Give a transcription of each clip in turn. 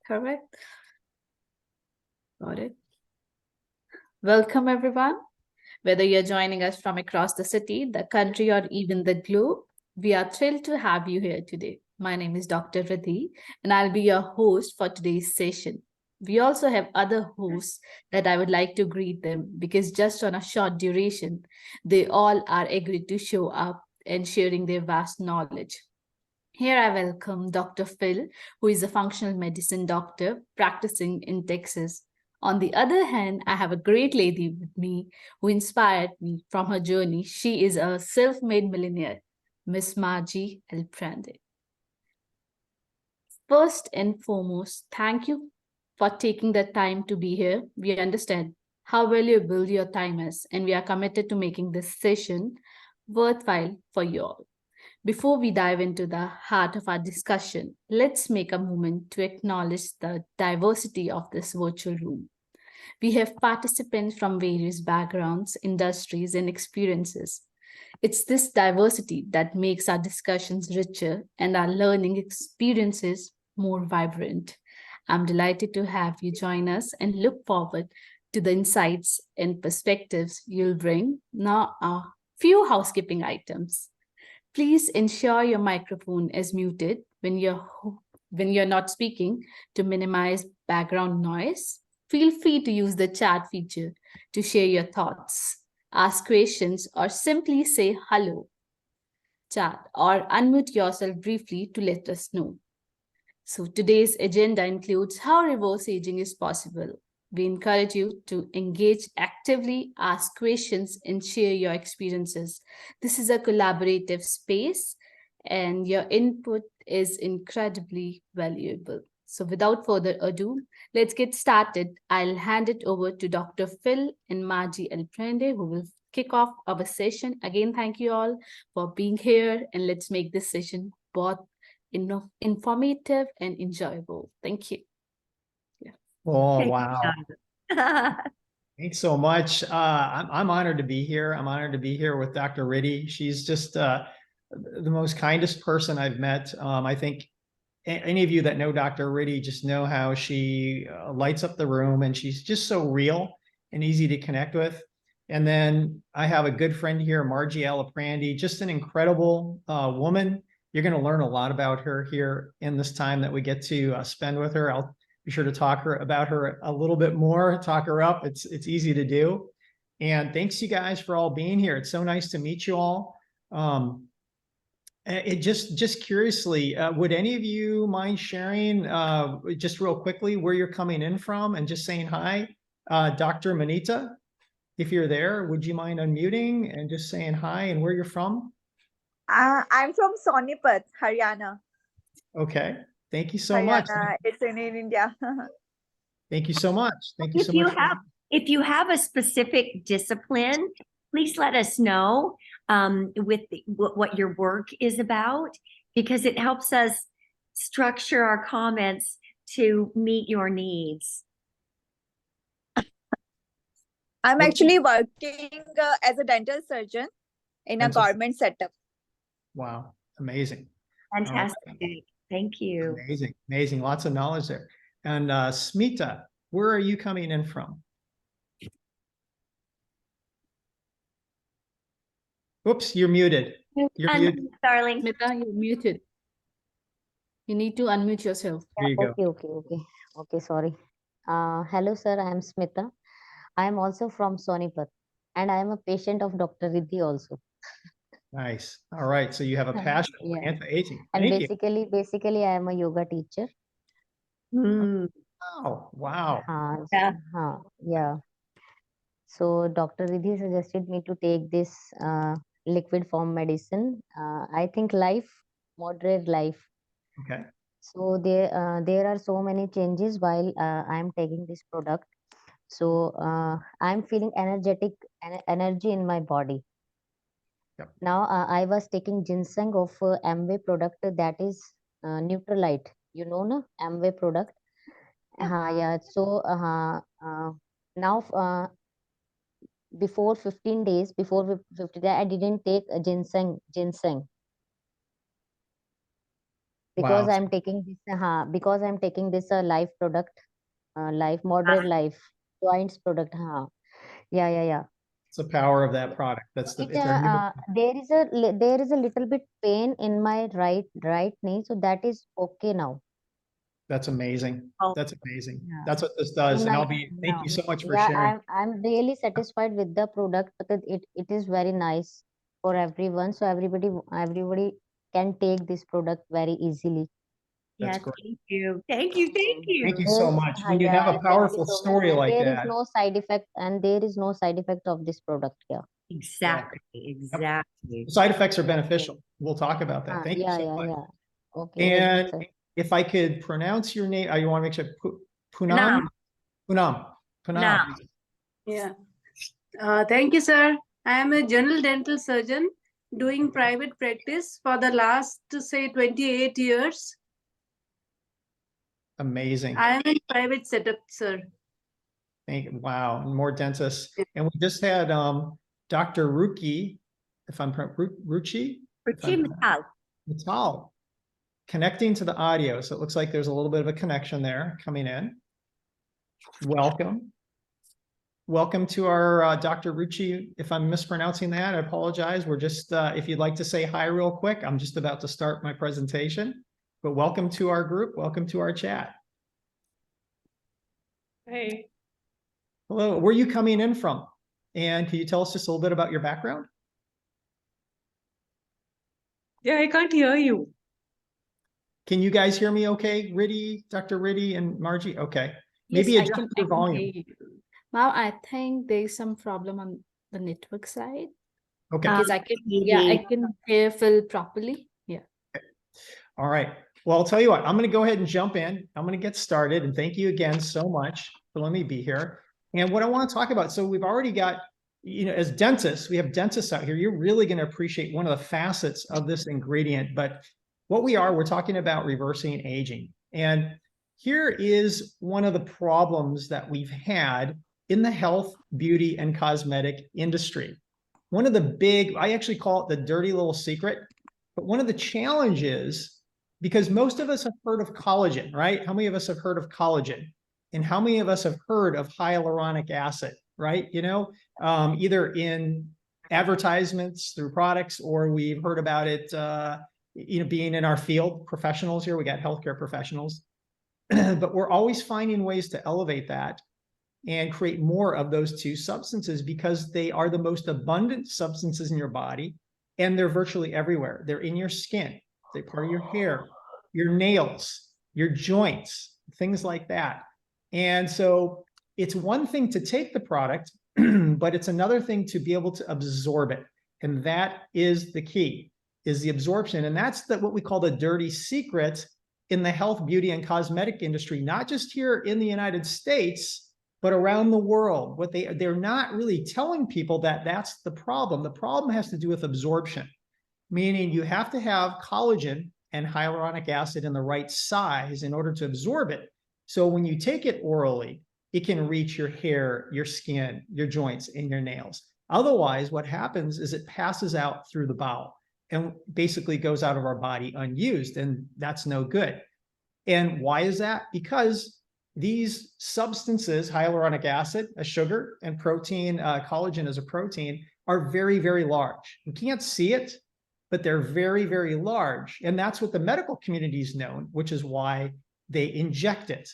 Correct. Got it. Welcome, everyone. Whether you're joining us from across the city, the country, or even the globe, we are thrilled to have you here today. My name is Dr. Riddhi, and I'll be your host for today's session. We also have other hosts that I would like to greet them because just on a short duration, they all are agreed to show up and sharing their vast knowledge. Here I welcome Dr. Phil, who is a functional medicine doctor practicing in Texas. On the other hand, I have a great lady with me who inspired me from her journey. She is a self made millionaire, Miss Margie Aliprandi. First and foremost, thank you for taking the time to be here. We understand how valuable your time is, and we are committed to making this session worthwhile for you all. Before we dive into the heart of our discussion, let's make a moment to acknowledge the diversity of this virtual room. We have participants from various backgrounds, industries, and experiences. It's this diversity that makes our discussions richer and our learning experiences more vibrant. I'm delighted to have you join us and look forward to the insights and perspectives you'll bring. Now, a few housekeeping items. Please ensure your microphone is muted when you're not speaking to minimize background noise. Feel free to use the chat feature to share your thoughts, ask questions, or simply say hello, chat, or unmute yourself briefly to let us know. So today's agenda includes how reverse aging is possible. We encourage you to engage actively, ask questions, and share your experiences. This is a collaborative space, and your input is incredibly valuable. So without further ado, let's get started. I'll hand it over to Dr. Phil and Margie Aliprandi, who will kick off our session. Again, thank you all for being here, and let's make this session both informative and enjoyable. Thank you. Yeah. Oh, Thank wow. you. Thanks so much. I'm honored to be here. I'm honored to be here with Dr. Riddhi. She's just the most kindest person I've met. I think any of you that know Dr. Riddhi just know how she lights up the room, and she's just so real and easy to connect with. And then I have a good friend here, Margie Aliprandi, just an incredible woman. You're going to learn a lot about her here in this time that we get to spend with her. I'll be sure to talk about her a little bit more, talk her up. It's easy to do. And thanks you guys for all being here. It's so nice to meet you all. It just curiously, would any of you mind sharing just real quickly where you're coming in from and just saying hi? Dr. Manita, if you're there, would you mind unmuting and just saying hi and where you're from? I'm from Sonipat, Haryana. Okay. Thank you so much. It's in India. Thank you so much. Thank you so much. If you have a specific discipline, please let us know with what your work is about, because it helps us structure our comments to meet your needs. I'm actually working as a dental surgeon in a government setup. Wow. Amazing. Fantastic. Thank you. Amazing. Amazing. Lots of knowledge there. And Smita, where are you coming in from? Oops, you're muted. You're muted, darling. Smita, you're muted. You need to unmute yourself. There you go. Okay, sorry. Hello, sir. I am Smita. I am also from Sonipat, and I am a patient of Dr. Riddhi also. Nice. All right. So you have a passion for anti-aging. And basically, I am a yoga teacher. Oh, wow. Yeah. So Dr. Riddhi suggested me to take this liquid form medicine. I think moderate life. Okay. So there are so many changes while I am taking this product. So I'm feeling energy in my body. Yep. Now I was taking ginseng of Amway product, that is Neutralite. You know, na Amway product. Yeah. So now before 15 days, before 50 days, I didn't take a ginseng. because Wow. I'm taking this, because I'm taking this life product, life moderate life joints product. Yeah. It's the power of that product. That's the, It it's our new, there is a little bit pain in my right knee, so that is okay now. that's amazing. Oh. That's amazing. Yeah. That's what this does. So And now, thank you so much for yeah, sharing. I'm really satisfied with the product because it is very nice for everyone. So everybody can take this product very easily. That's Yeah, great. thank you. Thank you. Thank you. Thank you so much. When you have Yeah, a thank you powerful so much. story And like there is that, no side effect, of this product. Yeah. Exactly. Exactly. the side effects are beneficial. We'll talk about that. Thank you Yeah, so much. yeah. Okay, very And good, sir. if I could pronounce your name, you want to make sure Now, Punam. now. Yeah. Thank you, sir. I am a general dental surgeon doing private practice for the last, say, 28 years. Amazing. I am in private setup, sir. Wow. And more dentists. And we just had Dr. Ruchi, if I'm Ruchi? Mittal connecting to the audio. So it looks like there's a little bit of a connection there coming in. Welcome. Welcome to our Dr. Ruchi. If I'm mispronouncing that, I apologize. We're just, if you'd like to say hi real quick, I'm just about to start my presentation. But welcome to our group. Welcome to our chat. Hey. Hello, where are you coming in from? And can you tell us just a little bit about your background? Yeah, I can't hear you. Can you guys hear me okay? Riddy, Dr. Riddy and Margie? Okay. Yes, Maybe I adjust can your volume. hear you. Now I think there's some problem on the network side. Okay. Because I can hear Phil properly. Yeah. All right. Well, I'll tell you what, I'm going to go ahead and jump in. I'm going to get started. And thank you again so much for letting me be here. And what I want to talk about, so we've already got, as dentists, we have dentists out here. You're really going to appreciate one of the facets of this ingredient. But what we're talking about reversing aging. And here is one of the problems that we've had in the health, beauty, and cosmetic industry. One of the big, I actually call it the dirty little secret, but one of the challenges, because most of us have heard of collagen, right? How many of us have heard of collagen? And how many of us have heard of hyaluronic acid, right? Either in advertisements through products, or we've heard about it, being in our field, professionals here, we got healthcare professionals, but we're always finding ways to elevate that and create more of those two substances because they are the most abundant substances in your body, and they're virtually everywhere. They're in your skin, they're part of your hair, your nails, your joints, things like that. And so it's one thing to take the product, but it's another thing to be able to absorb it. And that is the key, is the absorption. And that's what we call the dirty secret in the health, beauty, and cosmetic industry, not just here in the United States, but around the world. What they're not really telling people that's the problem. The problem has to do with absorption, meaning you have to have collagen and hyaluronic acid in the right size in order to absorb it. So when you take it orally, it can reach your hair, your skin, your joints, and your nails. Otherwise, what happens is it passes out through the bowel and basically goes out of our body unused, and that's no good. And why is that? Because these substances, hyaluronic acid, a sugar, and protein, collagen as a protein, are very, very large. You can't see it, but they're very, very large. And that's what the medical community is known, which is why they inject it.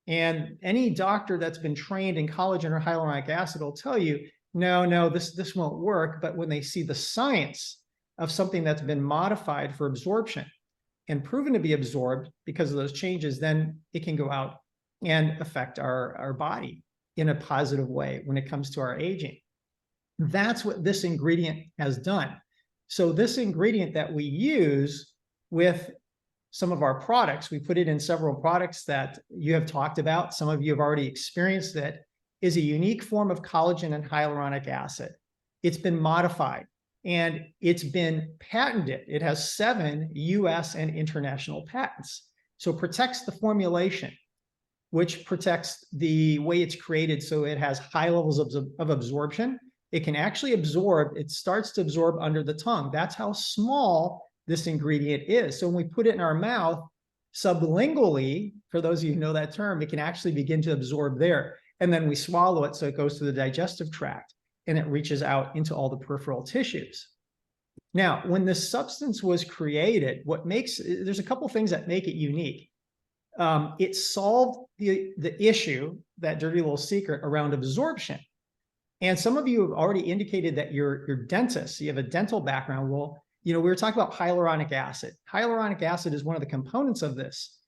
And any doctor that's been trained in collagen or hyaluronic acid will tell you, no, this won't work. But when they see the science of something that's been modified for absorption and proven to be absorbed because of those changes, then it can go out and affect our body in a positive way when it comes to our aging. That's what this ingredient has done. So this ingredient that we use with some of our products, we put it in several products that you have talked about, some of you have already experienced it, is a unique form of collagen and hyaluronic acid. It's been modified and it's been patented. It has 7 US and international patents. So it protects the formulation, which protects the way it's created, so it has high levels of absorption. It can actually absorb, it starts to absorb under the tongue. That's how small this ingredient is. So when we put it in our mouth, sublingually, for those of you who know that term, it can actually begin to absorb there. And then we swallow it, so it goes to the digestive tract and it reaches out into all the peripheral tissues. Now, when this substance was created, there's a couple things that make it unique. It solved the issue, that dirty little secret around absorption. And some of you have already indicated that you're dentists, you have a dental background. Well, we were talking about hyaluronic acid. Hyaluronic acid is one of the components of this.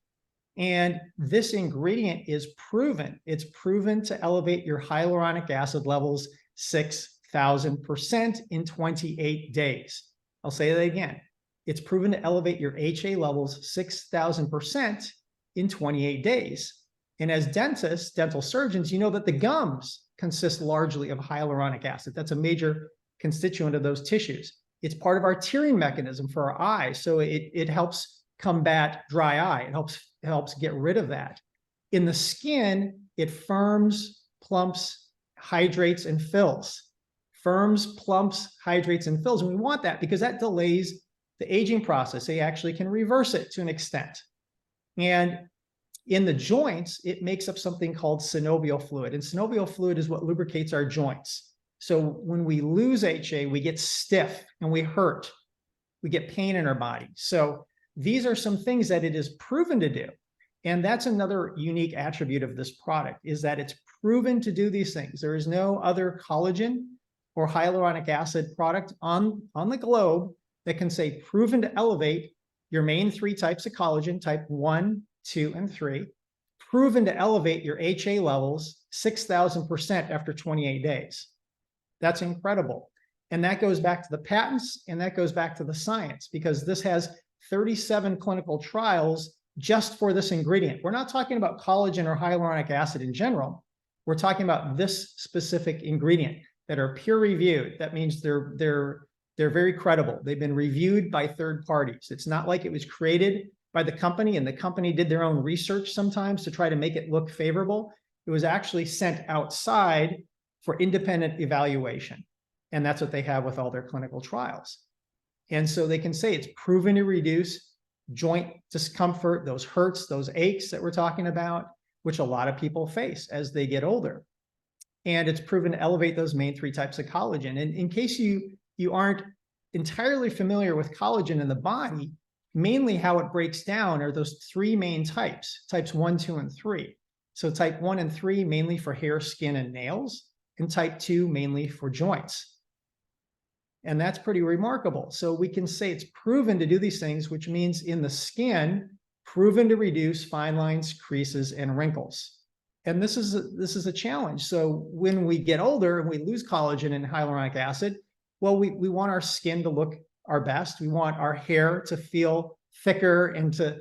And this ingredient is proven. It's proven to elevate your hyaluronic acid levels 6,000% in 28 days. I'll say that again. It's proven to elevate your HA levels 6,000% in 28 days. And as dentists, dental surgeons, you know that the gums consist largely of hyaluronic acid. That's a major constituent of those tissues. It's part of our tearing mechanism for our eyes. So it helps combat dry eye. It helps get rid of that. In the skin, it firms, plumps, hydrates, and fills. Firms, plumps, hydrates, and fills. And we want that because that delays the aging process. They actually can reverse it to an extent. And in the joints, it makes up something called synovial fluid. And synovial fluid is what lubricates our joints. So when we lose HA, we get stiff and we hurt. We get pain in our body. So these are some things that it is proven to do. And that's another unique attribute of this product, is that it's proven to do these things. There is no other collagen or hyaluronic acid product on the globe that can say proven to elevate your main 3 types of collagen, type 1, 2, and 3, proven to elevate your HA levels 6,000% after 28 days. That's incredible. And that goes back to the patents, and that goes back to the science, because this has 37 clinical trials just for this ingredient. We're not talking about collagen or hyaluronic acid in general. We're talking about this specific ingredient that are peer reviewed. That means they're very credible. They've been reviewed by third parties. It's not like it was created by the company and the company did their own research sometimes to try to make it look favorable. It was actually sent outside for independent evaluation. And that's what they have with all their clinical trials. And so they can say it's proven to reduce joint discomfort, those hurts, those aches that we're talking about, which a lot of people face as they get older. And it's proven to elevate those main 3 types of collagen. And in case you aren't entirely familiar with collagen in the body, mainly how it breaks down are those 3 main types, types 1, 2, and 3. So type 1 and 3 mainly for hair, skin, and nails, and type 2 mainly for joints. And that's pretty remarkable. So we can say it's proven to do these things, which means in the skin, proven to reduce fine lines, creases, and wrinkles. And this is a challenge. So when we get older and we lose collagen and hyaluronic acid, well, we want our skin to look our best. We want our hair to feel thicker and to,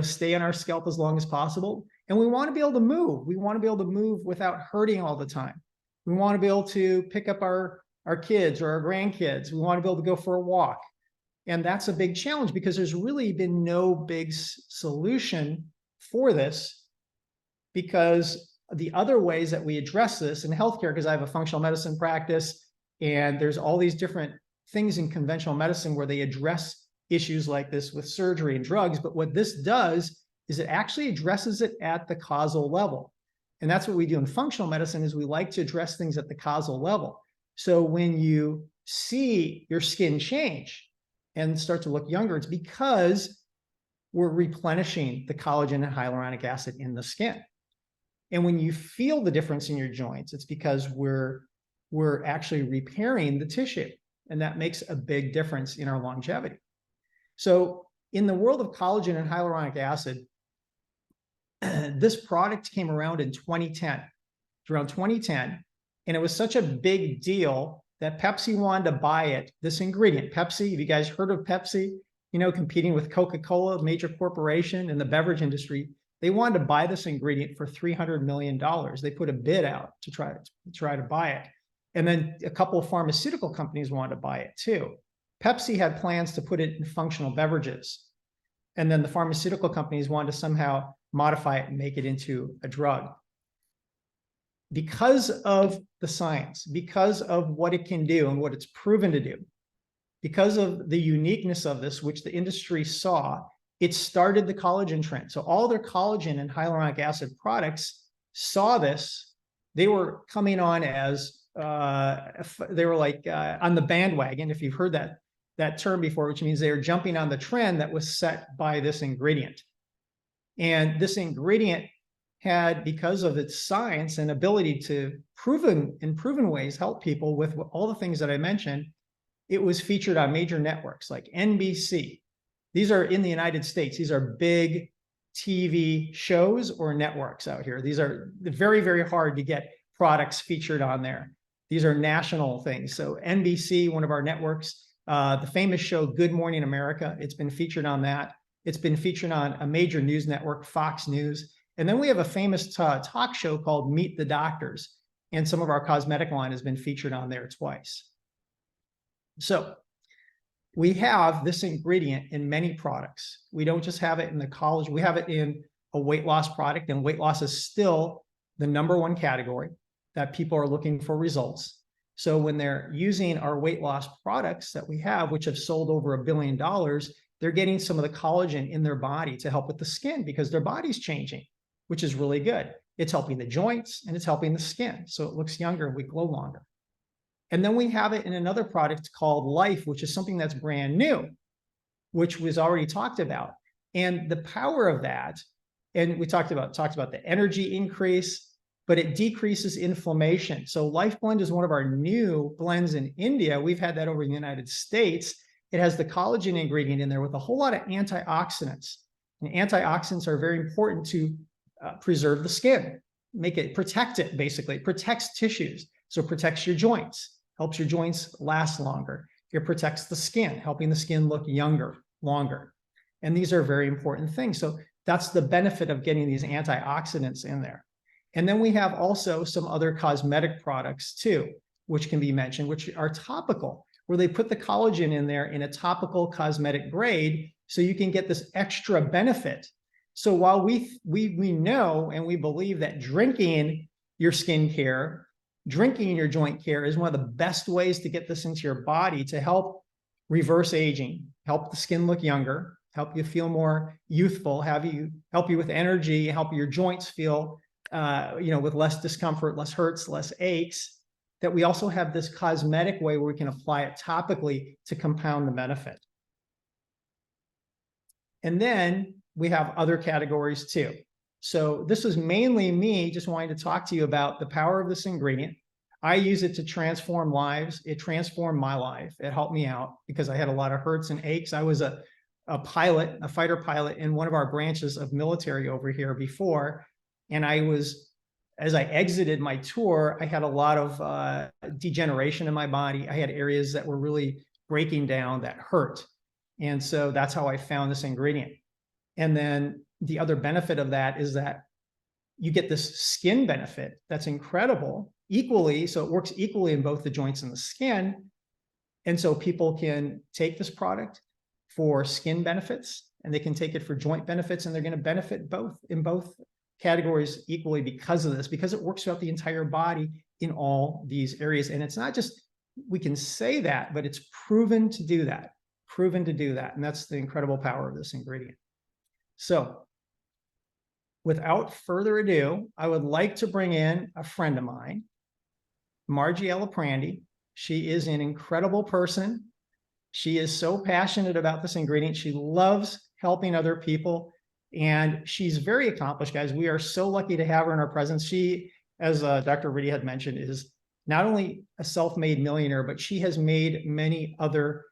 stay on our scalp as long as possible. And we want to be able to move. We want to be able to move without hurting all the time. We want to be able to pick up our kids or our grandkids. We want to be able to go for a walk. And that's a big challenge because there's really been no big solution for this, because the other ways that we address this in healthcare, because I have a functional medicine practice and there's all these different things in conventional medicine where they address issues like this with surgery and drugs. But what this does is it actually addresses it at the causal level. And that's what we do in functional medicine, is we like to address things at the causal level. So when you see your skin change and start to look younger, it's because we're replenishing the collagen and hyaluronic acid in the skin. And when you feel the difference in your joints, it's because we're actually repairing the tissue. And that makes a big difference in our longevity. So in the world of collagen and hyaluronic acid, this product came around in 2010, around 2010. And it was such a big deal that Pepsi wanted to buy it, this ingredient. Pepsi, have you guys heard of Pepsi? Competing with Coca-Cola, a major corporation in the beverage industry. They wanted to buy this ingredient for $300 million. They put a bid out to try to buy it. And then a couple of pharmaceutical companies wanted to buy it too. Pepsi had plans to put it in functional beverages. And then the pharmaceutical companies wanted to somehow modify it and make it into a drug. Because of the science, because of what it can do and what it's proven to do, because of the uniqueness of this, which the industry saw, it started the collagen trend. So all their collagen and hyaluronic acid products saw this. They were coming on as, they were like on the bandwagon, if you've heard that term before, which means they were jumping on the trend that was set by this ingredient. And this ingredient had, because of its science and ability to in proven ways help people with all the things that I mentioned, it was featured on major networks like NBC. These are in the United States. These are big TV shows or networks out here. These are very, very hard to get products featured on there. These are national things. So NBC, one of our networks, the famous show Good Morning America, it's been featured on that. It's been featured on a major news network, Fox News. And then we have a famous talk show called Meet the Doctors. And some of our cosmetic line has been featured on there twice. So we have this ingredient in many products. We don't just have it in the collagen, we have it in a weight loss product, and weight loss is still the #1 category that people are looking for results. So when they're using our weight loss products that we have, which have sold over $1 billion, they're getting some of the collagen in their body to help with the skin because their body's changing, which is really good. It's helping the joints and it's helping the skin. So it looks younger and we glow longer. And then we have it in another product called Life, which is something that's brand new, which was already talked about. And the power of that, and we talked about the energy increase, but it decreases inflammation. So Life Blend is one of our new blends in India. We've had that over in the United States. It has the collagen ingredient in there with a whole lot of antioxidants. And antioxidants are very important to preserve the skin, protect it, basically. It protects tissues. So it protects your joints, helps your joints last longer. It protects the skin, helping the skin look younger, longer. And these are very important things. So that's the benefit of getting these antioxidants in there. And then we have also some other cosmetic products too, which can be mentioned, which are topical, where they put the collagen in there in a topical cosmetic grade so you can get this extra benefit. So while we know and we believe that drinking your skincare, drinking your joint care is one of the best ways to get this into your body to help reverse aging, help the skin look younger, help you feel more youthful, help you with energy, help your joints feel with less discomfort, less hurts, less aches, that we also have this cosmetic way where we can apply it topically to compound the benefit. And then we have other categories too. So this is mainly me just wanting to talk to you about the power of this ingredient. I use it to transform lives. It transformed my life. It helped me out because I had a lot of hurts and aches. I was a pilot, a fighter pilot in one of our branches of military over here before. And as I exited my tour, I had a lot of degeneration in my body. I had areas that were really breaking down that hurt. And so that's how I found this ingredient. And then the other benefit of that is that you get this skin benefit that's incredible equally. So it works equally in both the joints and the skin. And so people can take this product for skin benefits and they can take it for joint benefits, and they're going to benefit in both categories equally because of this, because it works throughout the entire body in all these areas. And it's not just, we can say that, but it's proven to do that. And that's the incredible power of this ingredient. So without further ado, I would like to bring in a friend of mine, Margie Aliprandi. She is an incredible person. She is so passionate about this ingredient. She loves helping other people. And she's very accomplished, guys. We are so lucky to have her in our presence. She, as Dr. Riddy had mentioned, is not only a self-made millionaire, but she has made many other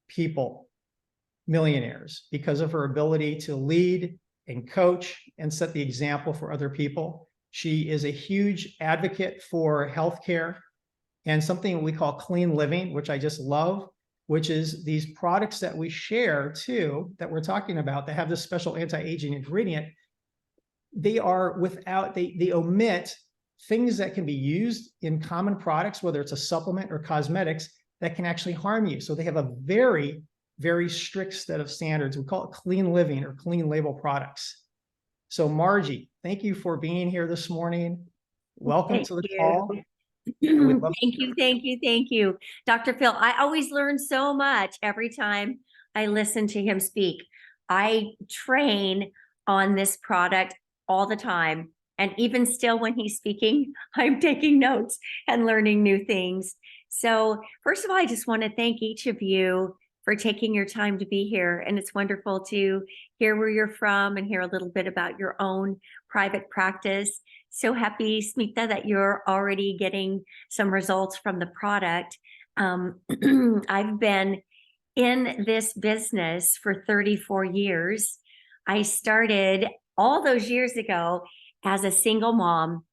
people millionaires because of her ability to lead and coach and set the example for other people. She is a huge advocate for healthcare and something we call clean living, which I just love, which is these products that we share too, that we're talking about, that have this special anti-aging ingredient. They are they omit things that can be used in common products, whether it's a supplement or cosmetics, that can actually harm you. So they have a very, very strict set of standards. We call it clean living or clean label products. So Margie, thank you for being here this morning. Welcome to the call. We'd love Thank you, thank you, thank you. Dr. Phil, I always learn so much every time I listen to him speak. I train on this product all the time. And even still when he's speaking, I'm taking notes and learning new things. So first of all, I just want to thank each of you for taking your time to be here. And it's wonderful to hear where you're from and hear a little bit about your own private practice. So happy, Smita, that you're already getting some results from the product. I've been in this business for 34 years. I started all those years ago as a single mom,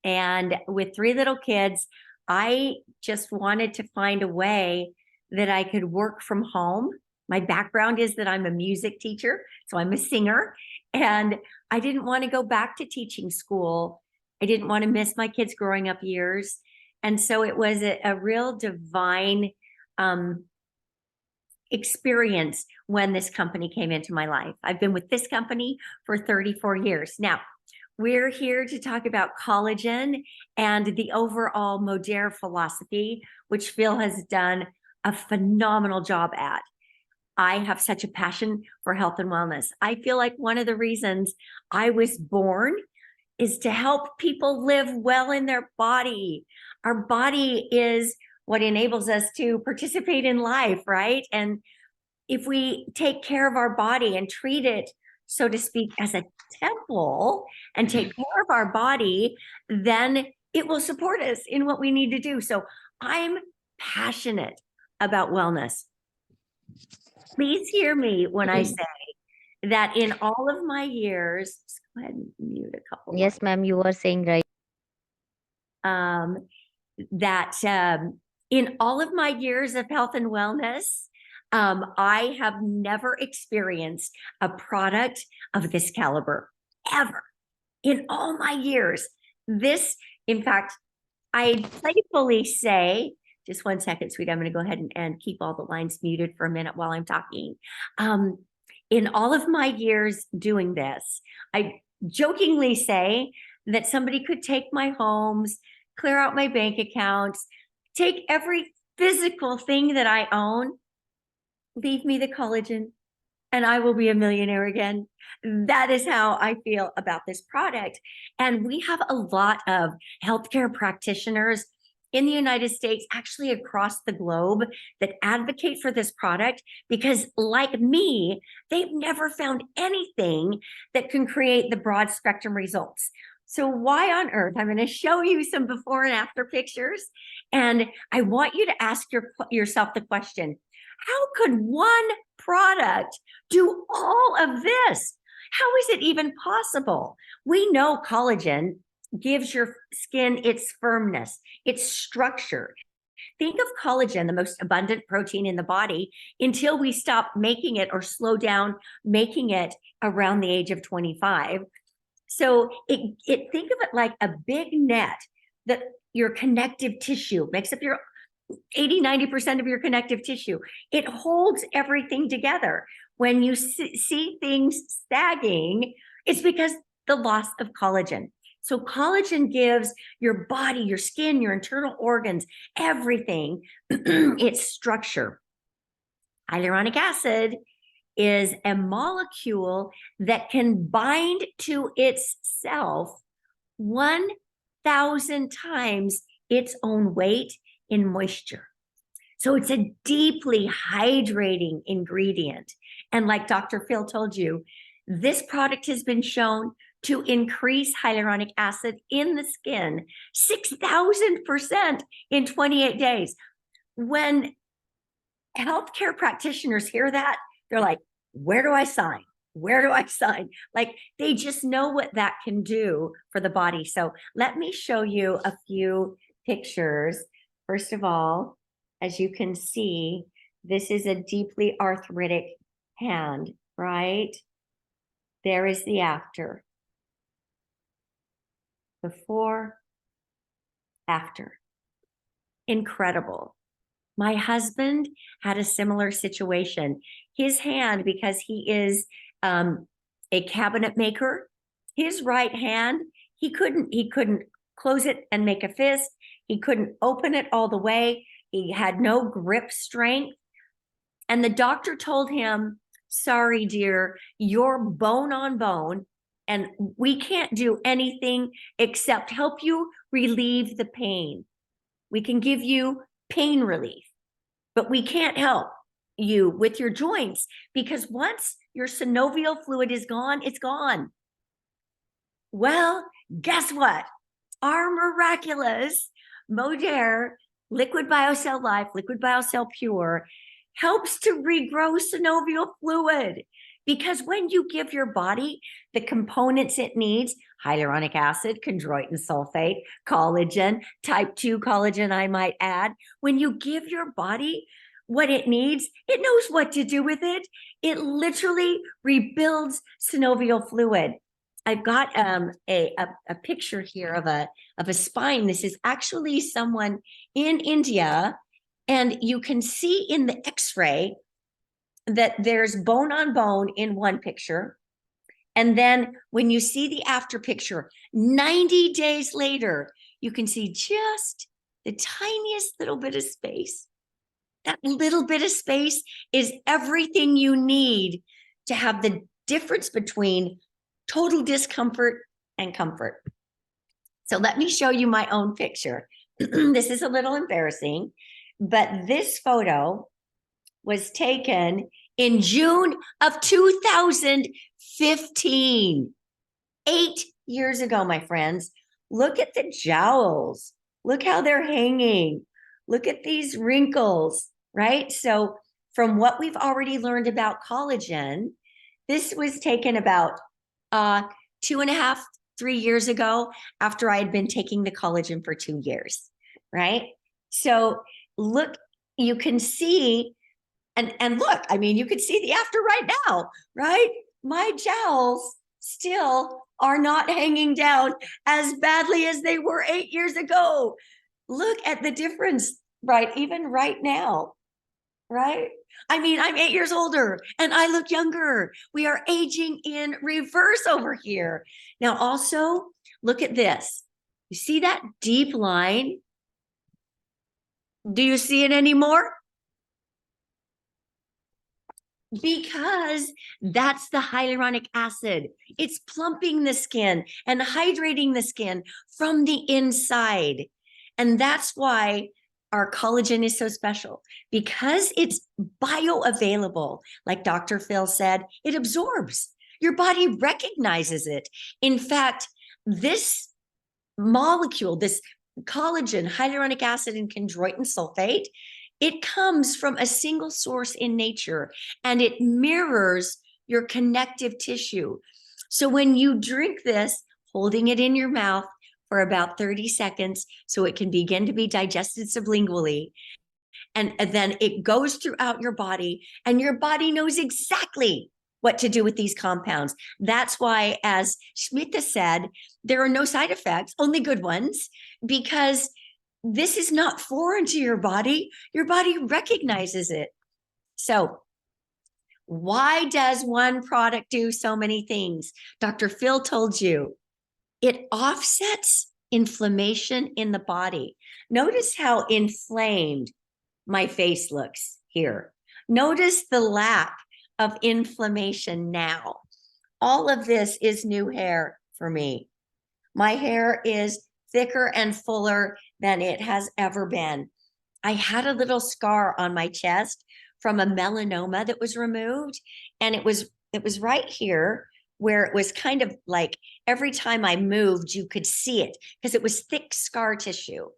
and with 3 little kids, I just wanted to find a way that I could work from home. My background is that I'm a music teacher, so I'm a singer, and I didn't want to go back to teaching school. I didn't want to miss my kids' growing up years. And so it was a real divine experience when this company came into my life. I've been with this company for 34 years. Now, we're here to talk about collagen and the overall Modere philosophy, which Phil has done a phenomenal job at. I have such a passion for health and wellness. I feel like one of the reasons I was born is to help people live well in their body. Our body is what enables us to participate in life, right? And if we take care of our body and treat it, so to speak, as a temple and take care of our body, then it will support us in what we need to do. So I'm passionate about wellness. Please hear me when I say that in all of my years, just go ahead and mute a couple. Yes, ma'am, you were saying right. In all of my years of health and wellness, I have never experienced a product of this caliber, ever, in all my years. This, in fact, I playfully say, just one second, sweet, I'm going to go ahead and keep all the lines muted for a minute while I'm talking. In all of my years doing this, I jokingly say that somebody could take my homes, clear out my bank accounts, take every physical thing that I own, leave me the collagen, and I will be a millionaire again. That is how I feel about this product. And we have a lot of healthcare practitioners in the United States, actually across the globe, that advocate for this product because, like me, they've never found anything that can create the broad spectrum results. So why on earth? I'm going to show you some before and after pictures. And I want you to ask yourself the question, how could one product do all of this? How is it even possible? We know collagen gives your skin its firmness, its structure. Think of collagen, the most abundant protein in the body, until we stop making it or slow down making it around the age of 25. So think of it like a big net that your connective tissue makes up your 80–90% of your connective tissue. It holds everything together. When you see things sagging, it's because the loss of collagen. So collagen gives your body, your skin, your internal organs, everything its structure. Hyaluronic acid is a molecule that can bind to itself 1,000 times its own weight in moisture. So it's a deeply hydrating ingredient. And like Dr. Phil told you, this product has been shown to increase hyaluronic acid in the skin 6,000% in 28 days. When healthcare practitioners hear that, they're like, where do I sign? Where do I sign? Like, they just know what that can do for the body. So let me show you a few pictures. First of all, as you can see, this is a deeply arthritic hand, right? There is the after. Before, after. Incredible. My husband had a similar situation. His hand, because he is a cabinet maker, his right hand, he couldn't close it and make a fist. He couldn't open it all the way. He had no grip strength. And the doctor told him, sorry, dear, you're bone on bone, and we can't do anything except help you relieve the pain. We can give you pain relief, but we can't help you with your joints, because once your synovial fluid is gone, it's gone. Well, guess what? Our miraculous Modere Liquid BioCell Life, Liquid BioCell Pure helps to regrow synovial fluid, because when you give your body the components it needs, hyaluronic acid, chondroitin sulfate, collagen, type 2 collagen, I might add, when you give your body what it needs, it knows what to do with it. It literally rebuilds synovial fluid. I've got a picture here of a spine. This is actually someone in India, and you can see in the X-ray that there's bone on bone in one picture. And then when you see the after picture, 90 days later, you can see just the tiniest little bit of space. That little bit of space is everything you need to have the difference between total discomfort and comfort. So let me show you my own picture. This is a little embarrassing, but this photo was taken in June of 2015, 8 years ago, my friends. Look at the jowls. Look how they're hanging. Look at these wrinkles, right? So from what we've already learned about collagen, this was taken about 2.5, 3 years ago, after I had been taking the collagen for 2 years, right? So look, you can see, and look, I mean, you can see the after right now, right? My jowls still are not hanging down as badly as they were 8 years ago. Look at the difference, right? Even right now, right? I mean, I'm 8 years older and I look younger. We are aging in reverse over here. Now, also, look at this. You see that deep line? Do you see it anymore? Because that's the hyaluronic acid. It's plumping the skin and hydrating the skin from the inside. And that's why our collagen is so special, because it's bioavailable. Like Dr. Phil said, it absorbs. Your body recognizes it. In fact, this molecule, this collagen, hyaluronic acid, and chondroitin sulfate, it comes from a single source in nature, and it mirrors your connective tissue. So when you drink this, holding it in your mouth for about 30 seconds so it can begin to be digested sublingually, and then it goes throughout your body, and your body knows exactly what to do with these compounds. That's why, as Smita said, there are no side effects, only good ones, because this is not foreign to your body. Your body recognizes it. So why does one product do so many things? Dr. Phil told you. It offsets inflammation in the body. Notice how inflamed my face looks here. Notice the lack of inflammation now. All of this is new hair for me. My hair is thicker and fuller than it has ever been. I had a little scar on my chest from a melanoma that was removed, and it was right here, where it was kind of like every time I moved, you could see it because it was thick scar tissue.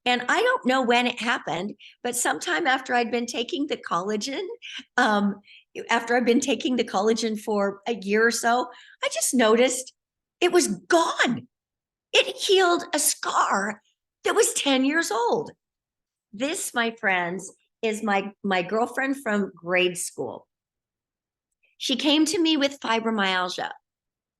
And I don't know when it happened, but sometime after I'd been taking the collagen, for a year or so, I just noticed it was gone. It healed a scar that was 10 years old. This, my friends, is my girlfriend from grade school. She came to me with fibromyalgia.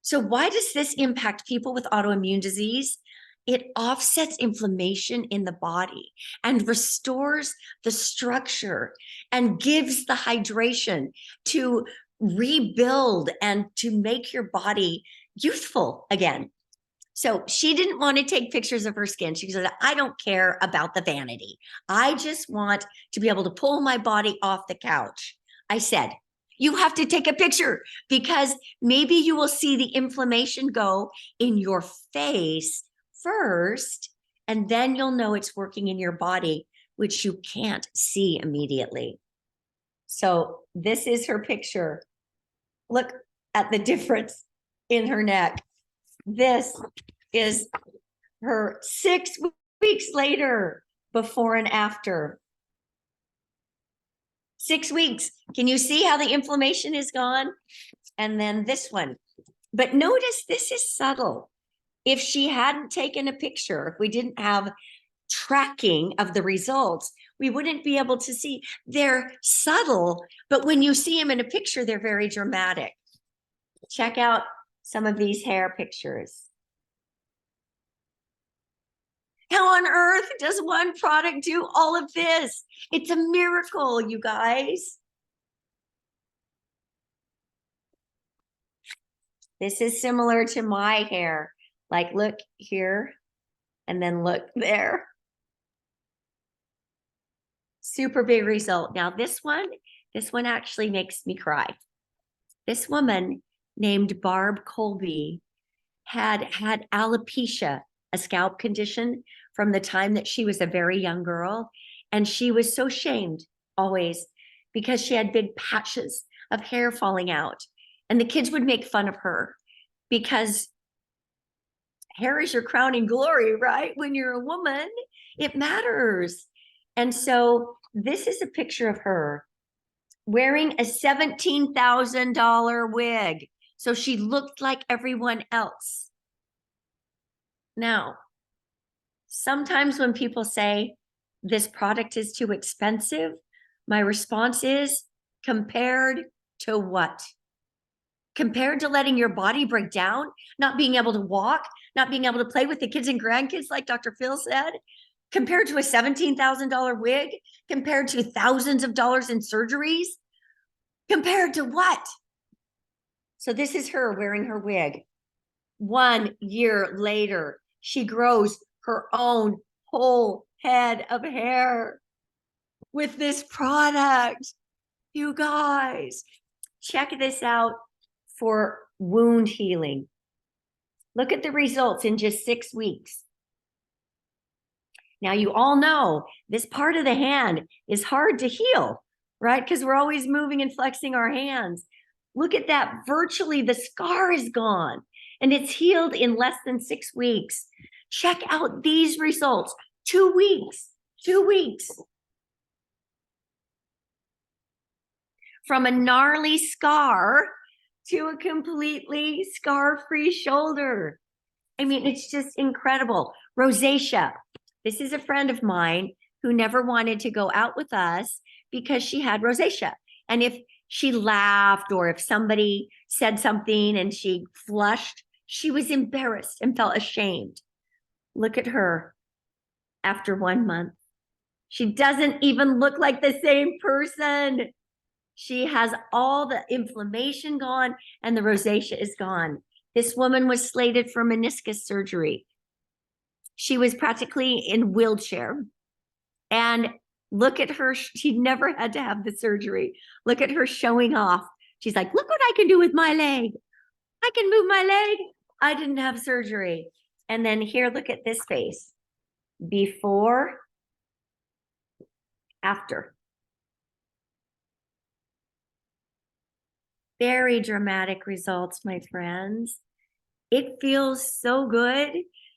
So why does this impact people with autoimmune disease? It offsets inflammation in the body and restores the structure and gives the hydration to rebuild and to make your body youthful again. So she didn't want to take pictures of her skin. She said, I don't care about the vanity. I just want to be able to pull my body off the couch. I said, you have to take a picture because maybe you will see the inflammation go in your face first, and then you'll know it's working in your body, which you can't see immediately. So this is her picture. Look at the difference in her neck. This is her 6 weeks later, before and after. 6 weeks. Can you see how the inflammation is gone? And then this one. But notice this is subtle. If she hadn't taken a picture, if we didn't have tracking of the results, we wouldn't be able to see. They're subtle, but when you see them in a picture, they're very dramatic. Check out some of these hair pictures. How on earth does one product do all of this? It's a miracle, you guys. This is similar to my hair. Like, look here, and then look there. Super big result. Now this one actually makes me cry. This woman named Barb Colby had alopecia, a scalp condition, from the time that she was a very young girl. And she was so shamed always because she had big patches of hair falling out. And the kids would make fun of her because hair is your crowning glory, right? When you're a woman, it matters. And so this is a picture of her wearing a $17,000 wig. So she looked like everyone else. Now, sometimes when people say this product is too expensive, my response is, compared to what? Compared to letting your body break down, not being able to walk, not being able to play with the kids and grandkids like Dr. Phil said, compared to a $17,000 wig, compared to thousands of dollars in surgeries, compared to what? So this is her wearing her wig. 1 year later, she grows her own whole head of hair with this product. You guys, check this out for wound healing. Look at the results in just 6 weeks. Now, you all know this part of the hand is hard to heal, right? Because we're always moving and flexing our hands. Look at that. Virtually the scar is gone and it's healed in less than 6 weeks. Check out these results. 2 weeks. 2 weeks. From a gnarly scar to a completely scar-free shoulder. I mean, it's just incredible. Rosacea. This is a friend of mine who never wanted to go out with us because she had rosacea. And if she laughed or if somebody said something and she flushed, she was embarrassed and felt ashamed. Look at her after 1 month. She doesn't even look like the same person. She has all the inflammation gone and the rosacea is gone. This woman was slated for meniscus surgery. She was practically in wheelchair. And look at her. She never had to have the surgery. Look at her showing off. She's like, look what I can do with my leg. I can move my leg. I didn't have surgery. And then here, look at this face. Before, after. Very dramatic results, my friends. It feels so good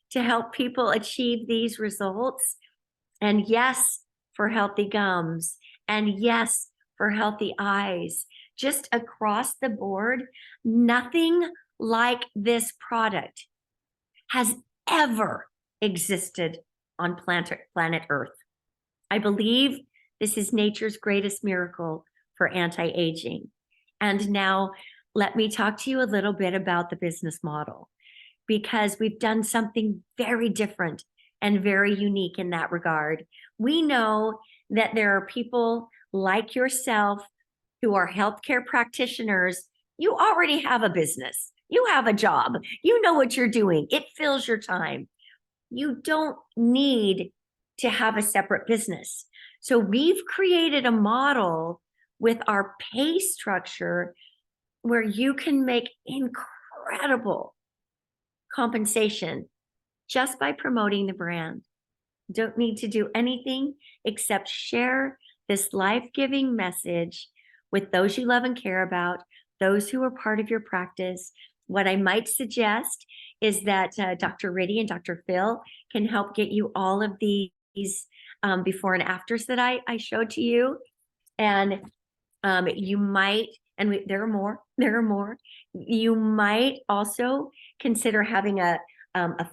to help people achieve these results. And yes, for healthy gums. And yes, for healthy eyes. Just across the board, nothing like this product has ever existed on planet Earth. I believe this is nature's greatest miracle for anti-aging. And now let me talk to you a little bit about the business model, because we've done something very different and very unique in that regard. We know that there are people like yourself who are healthcare practitioners. You already have a business. You have a job. You know what you're doing. It fills your time. You don't need to have a separate business. So we've created a model with our pay structure where you can make incredible compensation just by promoting the brand. Don't need to do anything except share this life-giving message with those you love and care about, those who are part of your practice. What I might suggest is that Dr. Riddy and Dr. Phil can help get you all of these before and afters that I showed to you. And you might, and there are more, you might also consider having a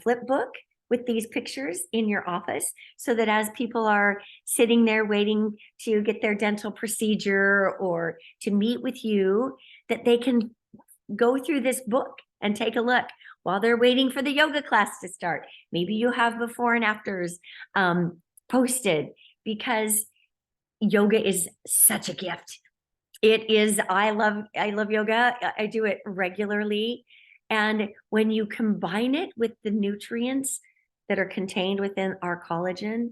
flip book with these pictures in your office, so that as people are sitting there waiting to get their dental procedure or to meet with you, that they can go through this book and take a look while they're waiting for the yoga class to start. Maybe you have before and afters posted, because yoga is such a gift. It is, I love yoga. I do it regularly. And when you combine it with the nutrients that are contained within our collagen,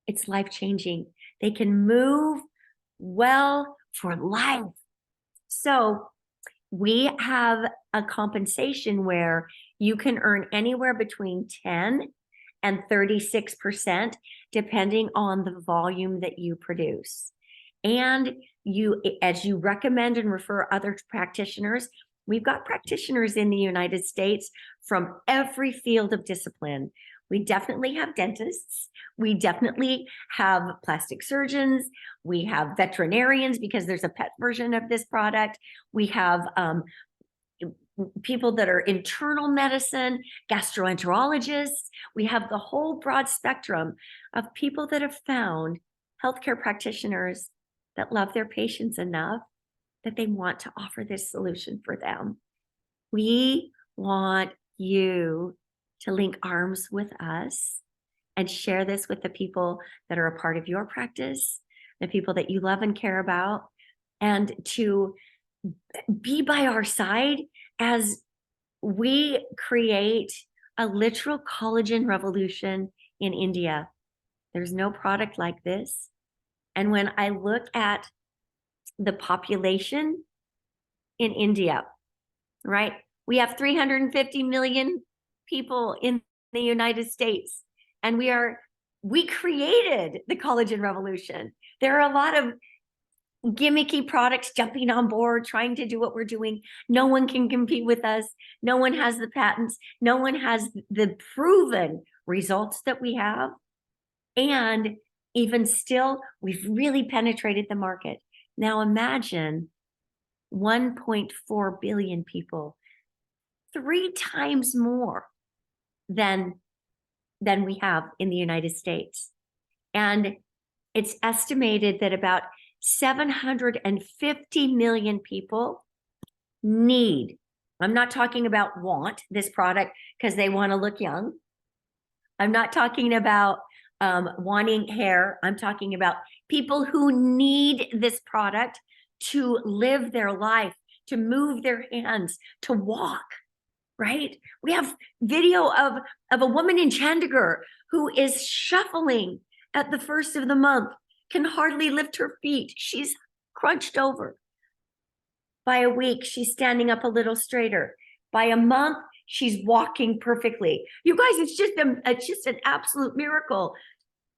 it's life-changing. They can move well for life. So we have a compensation where you can earn anywhere between 10 and 36%, depending on the volume that you produce. And you, as you recommend and refer other practitioners, we've got practitioners in the United States from every field of discipline. We definitely have dentists. We definitely have plastic surgeons. We have veterinarians, because there's a pet version of this product. We have people that are internal medicine, gastroenterologists. We have the whole broad spectrum of people that have found healthcare practitioners that love their patients enough that they want to offer this solution for them. We want you to link arms with us and share this with the people that are a part of your practice, the people that you love and care about, and to be by our side as we create a literal collagen revolution in India. There's no product like this. And when I look at the population in India, right? We have 350 million people in the United States, and we created the collagen revolution. There are a lot of gimmicky products jumping on board, trying to do what we're doing. No one can compete with us. No one has the patents. No one has the proven results that we have. And even still, we've really penetrated the market. Now imagine 1.4 billion people, 3 times more than we have in the United States. And it's estimated that about 750 million people need, I'm not talking about want this product because they want to look young. I'm not talking about wanting hair. I'm talking about people who need this product to live their life, to move their hands, to walk, right? We have video of a woman in Chandigarh who is shuffling at the first of the month, can hardly lift her feet. She's crunched over. By a week, she's standing up a little straighter. By a month, she's walking perfectly. You guys, it's just an absolute miracle.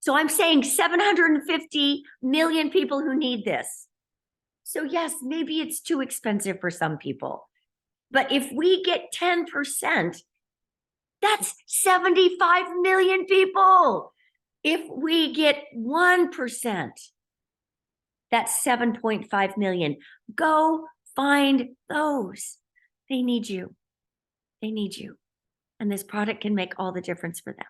So I'm saying 750 million people who need this. So yes, maybe it's too expensive for some people. But if we get 10%, that's 75 million people. If we get 1%, that's 7.5 million. Go find those. They need you. They need you. And this product can make all the difference for them.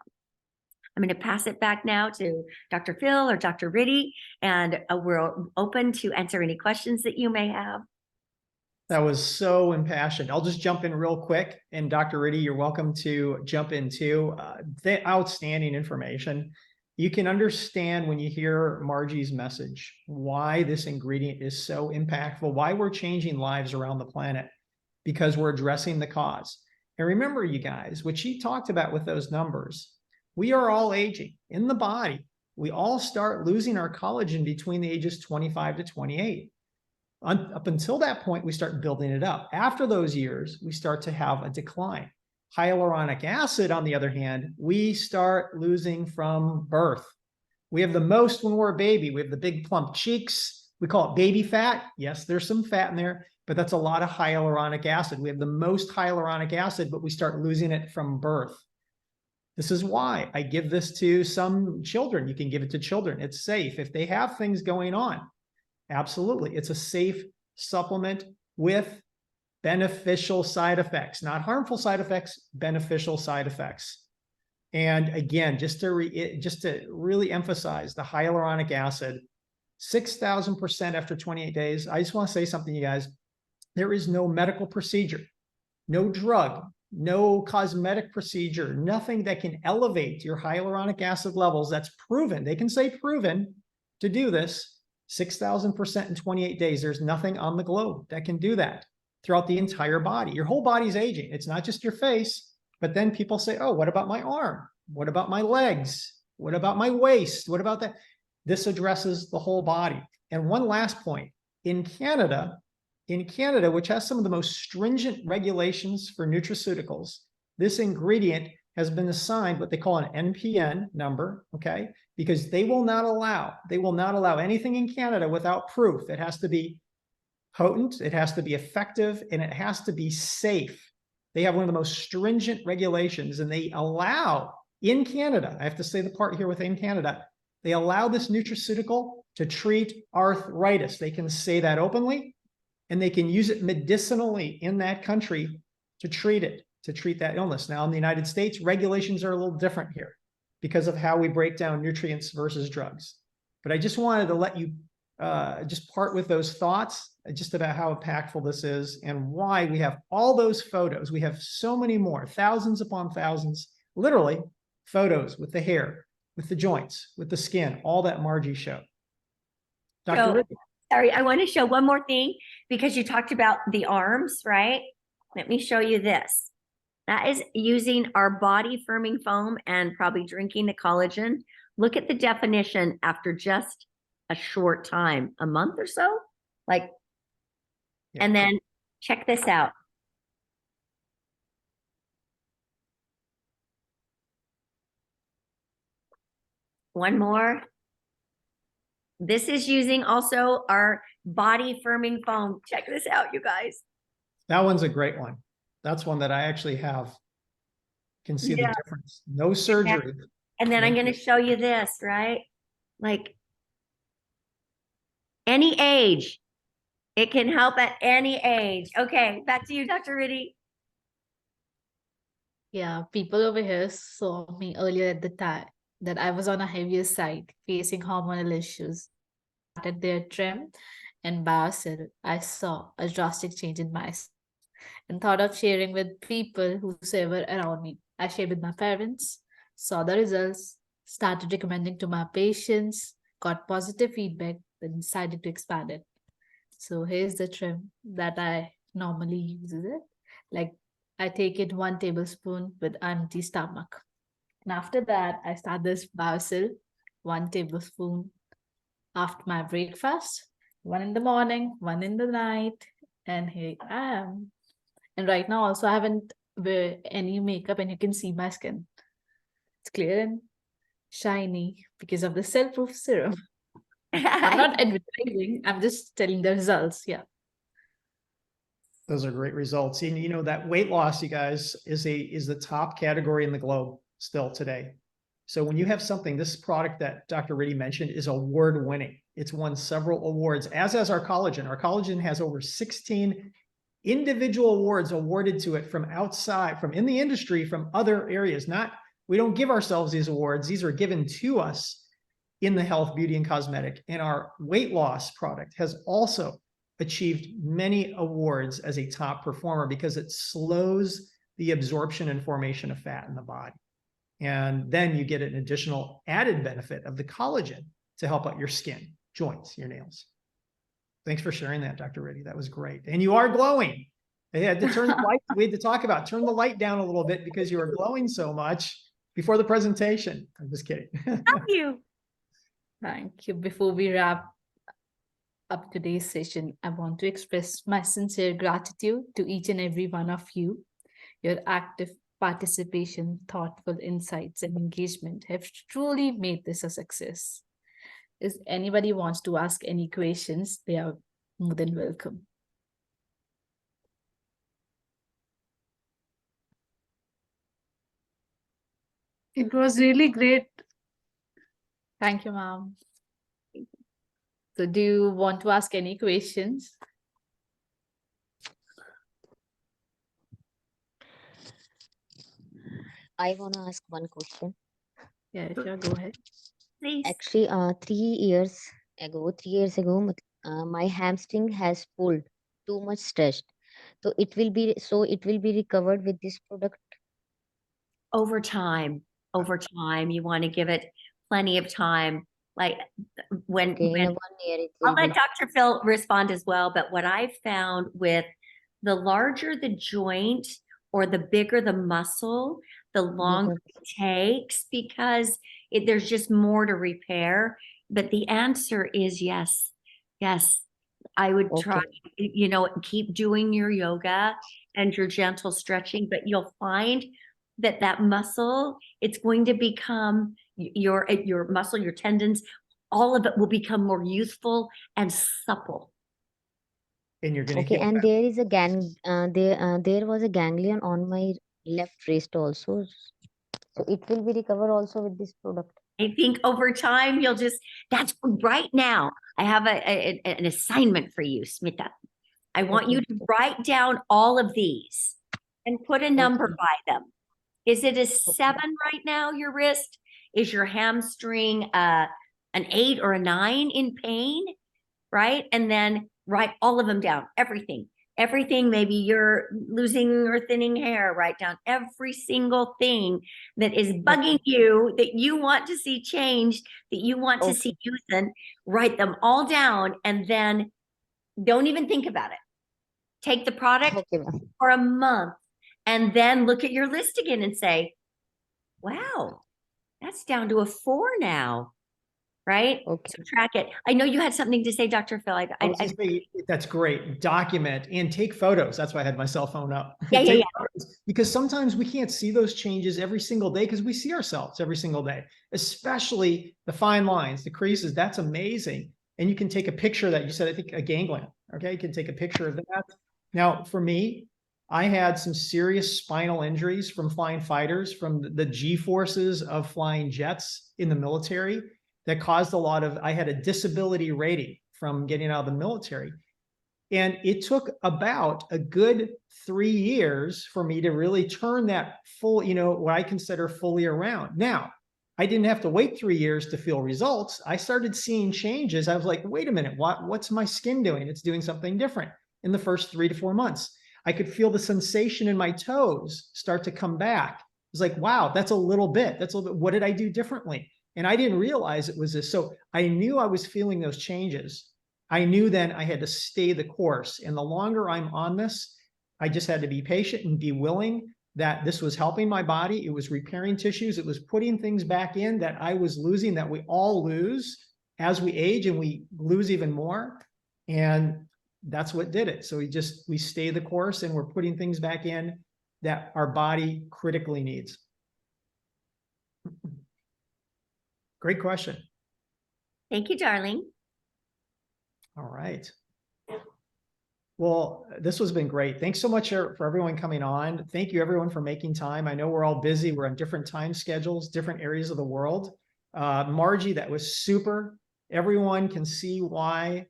I'm going to pass it back now to Dr. Phil or Dr. Riddy, and we're open to answer any questions that you may have. That was so impassioned. I'll just jump in real quick. And Dr. Riddy, you're welcome to jump in too. The outstanding information. You can understand when you hear Margie's message, why this ingredient is so impactful, why we're changing lives around the planet. because we're addressing the cause. And remember, you guys, what she talked about with those numbers, we are all aging in the body. We all start losing our collagen between the ages 25 to 28. Up until that point, we start building it up. After those years, we start to have a decline. Hyaluronic acid, on the other hand, we start losing from birth. We have the most when we're a baby. We have the big plump cheeks. We call it baby fat. Yes, there's some fat in there, but that's a lot of hyaluronic acid. We have the most hyaluronic acid, but we start losing it from birth. This is why I give this to some children. You can give it to children. It's safe if they have things going on. Absolutely. It's a safe supplement with beneficial side effects, not harmful side effects, beneficial side effects. And again, just to really emphasize the hyaluronic acid, 6,000% after 28 days. I just want to say something, you guys. There is no medical procedure, no drug, no cosmetic procedure, nothing that can elevate your hyaluronic acid levels. That's proven. They can say proven to do this. 6,000% in 28 days. There's nothing on the globe that can do that throughout the entire body. Your whole body's aging. It's not just your face, but then people say, oh, what about my arm? What about my legs? What about my waist? What about that? This addresses the whole body. And one last point, in Canada, which has some of the most stringent regulations for nutraceuticals, this ingredient has been assigned what they call an NPN number, okay? Because they will not allow anything in Canada without proof. It has to be potent, it has to be effective, and it has to be safe. They have one of the most stringent regulations, and they allow in Canada, I have to say the part here within Canada, they allow this nutraceutical to treat arthritis. They can say that openly, and they can use it medicinally in that country to treat it, to treat that illness. Now, in the United States, regulations are a little different here because of how we break down nutrients versus drugs. But I just wanted to let you just part with those thoughts just about how impactful this is and why we have all those photos. We have so many more, thousands upon thousands, literally photos with the hair, with the joints, with the skin, all that Margie showed. Dr. Rick. Sorry, I want to show one more thing because you talked about the arms, right? Let me show you this. That is using our body firming foam and probably drinking the collagen. Look at the definition after just a short time, a month or so, like, Yeah. And then check this out. One more. This is using also our body firming foam. Check this out, you guys. That one's a great one. That's one that I actually have. Can see the difference. No surgery. And then I'm going to show you this, right? Like any age. It can help at any age. Okay, back to you, Dr. Riddy. Yeah, people over here saw me earlier at the time that I was on a heavier side, facing hormonal issues. Started their trim and biocell, I saw a drastic change in myself and thought of sharing with people whosoever around me. I shared with my parents, saw the results, started recommending to my patients, got positive feedback, then decided to expand it. So here's the trim that I normally use it. Like I take it 1 tablespoon with empty stomach. And after that, I start this biocell, 1 tablespoon after my breakfast, 1 in the morning, 1 in the night, and here I am. And right now also I haven't wear any makeup and you can see my skin. It's clear and shiny because of the cell-proof serum. I'm not advertising, I'm just telling the results. Yeah. Those are great results. And you know, that weight loss, you guys, is the top category in the globe still today. So when you have something, this product that Dr. Riddy mentioned is award-winning. It's won several awards, as has our collagen. Our collagen has over 16 individual awards awarded to it from outside, from in the industry, from other areas. We don't give ourselves these awards. These are given to us in the health, beauty, and cosmetic. And our weight loss product has also achieved many awards as a top performer because it slows the absorption and formation of fat in the body. And then you get an additional added benefit of the collagen to help out your skin, joints, your nails. Thanks for sharing that, Dr. Riddy. That was great. And you are glowing. I had to turn the light. We had to talk about turn the light down a little bit because you were glowing so much before the presentation. I'm just kidding. Love you. Thank you. Before we wrap up today's session, I want to express my sincere gratitude to each and every one of you. Your active participation, thoughtful insights, and engagement have truly made this a success. If anybody wants to ask any questions, they are more than welcome. It was really great. Thank you, ma'am. So do you want to ask any questions? I want to ask one question. Yeah, sure, go ahead. Please. Actually, 3 years ago, my hamstring has pulled too much stressed. So it will be recovered with this product. Over time, you want to give it plenty of time. Like when, Okay, in when 1 year it I'll will let be. Dr. Phil respond as well, but what I've found with the larger the joint or the bigger the muscle, the longer it takes because there's just more to repair. But the answer is yes. Yes. I would try, Okay. keep doing your yoga and your gentle stretching, but you'll find that muscle, it's going to become your muscle, your tendons, all of it will become more youthful and supple. And you're going to Okay, heal and better. there is a there was a ganglion on my left wrist also. So it will be recovered also with this product. I think over time, that's right now. I have an assignment for you, Smita. I want you to write down all of these and put a number by them. Is it a 7 right now, your wrist? Is your hamstring an 8 or a 9 in pain? Right? And then write all of them down, everything. Maybe you're losing or thinning hair, write down every single thing that is bugging you, that you want to see changed, that you want to see loosened, write them all down, and then don't even think about it. Take the product for a month and then look at your list again and say, wow, that's down to a 4 now. Right? Okay. So track it. I know you had something to say, Dr. Phil. I was gonna say, that's great. Document and take photos. That's why I had my cell phone up. Yeah. Because sometimes we can't see those changes every single day because we see ourselves every single day, especially the fine lines, the creases. That's amazing. And you can take a picture of that. You said, I think, a ganglion. Okay. You can take a picture of that. Now, for me, I had some serious spinal injuries from flying fighters, from the G-forces of flying jets in the military. That caused I had a disability rating from getting out of the military. And it took about a good 3 years for me to really turn that full, what I consider fully around. Now, I didn't have to wait 3 years to feel results. I started seeing changes. I was like, wait a minute, what's my skin doing? It's doing something different in the first 3 to 4 months. I could feel the sensation in my toes start to come back. It was like, wow, that's a little bit. What did I do differently? And I didn't realize it was this. So I knew I was feeling those changes. I knew then I had to stay the course. And the longer I'm on this, I just had to be patient and be willing that this was helping my body. It was repairing tissues. It was putting things back in that I was losing, that we all lose as we age, and we lose even more. And that's what did it. So we stay the course, and we're putting things back in that our body critically needs. Great question. Thank you, darling. All right. Well, this has been great. Thanks so much for everyone coming on. Thank you, everyone, for making time. I know we're all busy. We're on different time schedules, different areas of the world. Margie, that was super. Everyone can see why.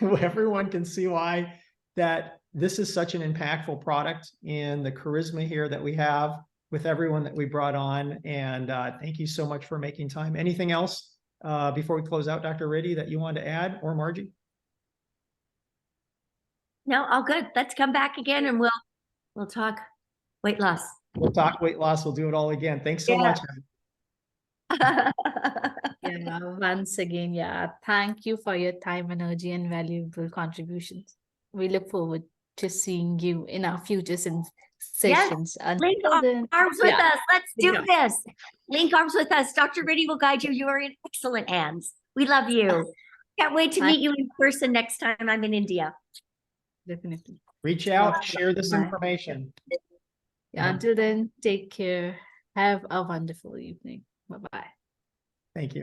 Everyone can see why that this is such an impactful product, and the charisma here that we have with everyone that we brought on. And thank you so much for making time. Anything else before we close out, Dr. Reddy, that you want to add, or Margie? No, all good. Let's come back again and we'll talk weight loss. We'll talk weight loss. We'll do it all again. Thanks so much. Yeah, once again, thank you for your time, energy, and valuable contributions. We look forward to seeing you in our future sessions. Link Until then, arms with yeah. us. Let's do Yeah. this. Link arms with us. Dr. Riddy will guide you. You are in excellent hands. We love you. Can't wait to Bye. meet you in person next time I'm in India. Definitely. Reach out, share this Bye. information. Yeah, until then, take care. Have a wonderful evening. Bye-bye. Thank you.